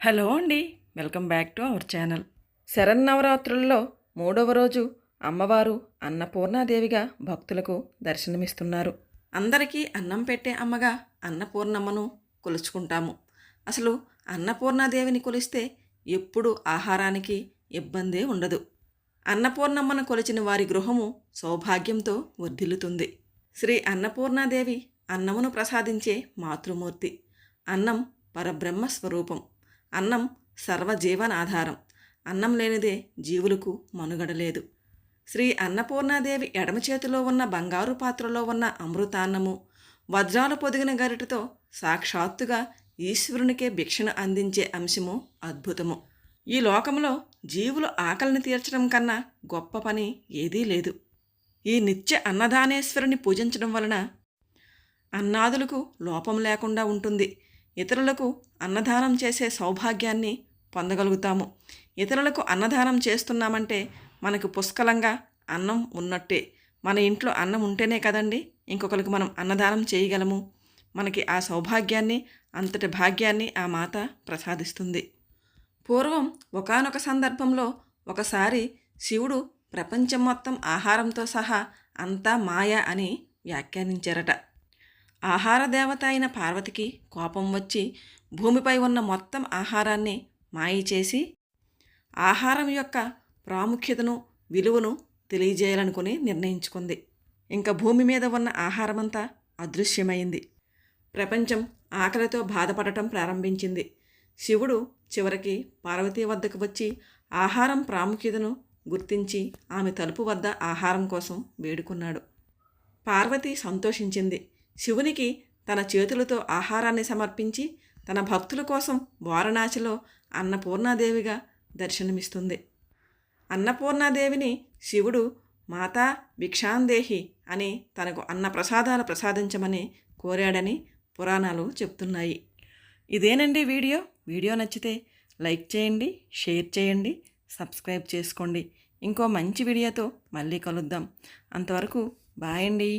Hello అండి, welcome back to our channel. శరన్నవరాత్రుల్లో 3వ రోజు అమ్మవారు అన్నపూర్ణాదేవిగా భక్తులకు దర్శనమిస్తున్నారు. అందరికీ అన్నం పెట్టే అమ్మగా అన్నపూర్ణమ్మను కొలుచుకుంటాము. అసలు అన్నపూర్ణాదేవిని కొలిస్తే ఎప్పుడు ఆహారానికి ఇబ్బందే ఉండదు. అన్నపూర్ణమ్మను కొలిచిన వారి గృహము సౌభాగ్యంతో వర్ధిల్లుతుంది. శ్రీ అన్నపూర్ణాదేవి అన్నమును ప్రసాదించే మాతృమూర్తి. అన్నం పరబ్రహ్మ స్వరూపం. అన్నం సర్వజీవనాధారం. అన్నం లేనిదే జీవులకు మనుగడ లేదు. శ్రీ అన్నపూర్ణాదేవి ఎడమ చేతిలో ఉన్న బంగారు పాత్రలో ఉన్న అమృతాన్నము వజ్రాలు పొదిగిన గరిటతో సాక్షాత్తుగా ఈశ్వరునికే భిక్షను అందించే అంశము అద్భుతము. ఈ లోకంలో జీవులు ఆకలిని తీర్చడం కన్నా గొప్ప పని ఏదీ లేదు. ఈ నిత్య అన్నదానేశ్వరుని పూజించడం వలన అన్నాదులకు లోపం లేకుండా ఉంటుంది. ఇతరులకు అన్నదానం చేసే సౌభాగ్యాన్ని పొందగలుగుతాము. ఇతరులకు అన్నదానం చేస్తున్నామంటే మనకు పుష్కలంగా అన్నం ఉన్నట్టే. మన ఇంట్లో అన్నం ఉంటేనే కదండి ఇంకొకరికి మనం అన్నదానం చేయగలము. మనకి ఆ సౌభాగ్యాన్ని, అంతటి భాగ్యాన్ని ఆ మాత ప్రసాదిస్తుంది. పూర్వం ఒకానొక సందర్భంలో ఒకసారి శివుడు ప్రపంచం మొత్తం ఆహారంతో సహా అంతా మాయ అని వ్యాఖ్యానించారట. ఆహార దేవత అయిన పార్వతికి కోపం వచ్చి భూమిపై ఉన్న మొత్తం ఆహారాన్ని మాయ చేసి ఆహారం యొక్క ప్రాముఖ్యతను, విలువను తెలియజేయాలనుకుని నిర్ణయించుకుంది. ఇంకా భూమి మీద ఉన్న ఆహారమంతా అదృశ్యమైంది. ప్రపంచం ఆకలితో బాధపడటం ప్రారంభించింది. శివుడు చివరికి పార్వతీ వద్దకు వచ్చి ఆహారం ప్రాముఖ్యతను గుర్తించి ఆమె తలుపు వద్ద ఆహారం కోసం వేడుకున్నాడు. పార్వతి సంతోషించింది. శివునికి తన చేతులతో ఆహారాన్ని సమర్పించి తన భక్తుల కోసం వారణాసిలో అన్నపూర్ణాదేవిగా దర్శనమిస్తుంది. అన్నపూర్ణాదేవిని శివుడు మాతా భిక్షాందేహి అని తనకు అన్న ప్రసాదాలు ప్రసాదించమని కోరాడని పురాణాలు చెప్తున్నాయి. ఇదేనండి వీడియో నచ్చితే లైక్ చేయండి, షేర్ చేయండి, సబ్స్క్రైబ్ చేసుకోండి. ఇంకో మంచి వీడియోతో మళ్ళీ కలుద్దాం. అంతవరకు బాయ్ అండి.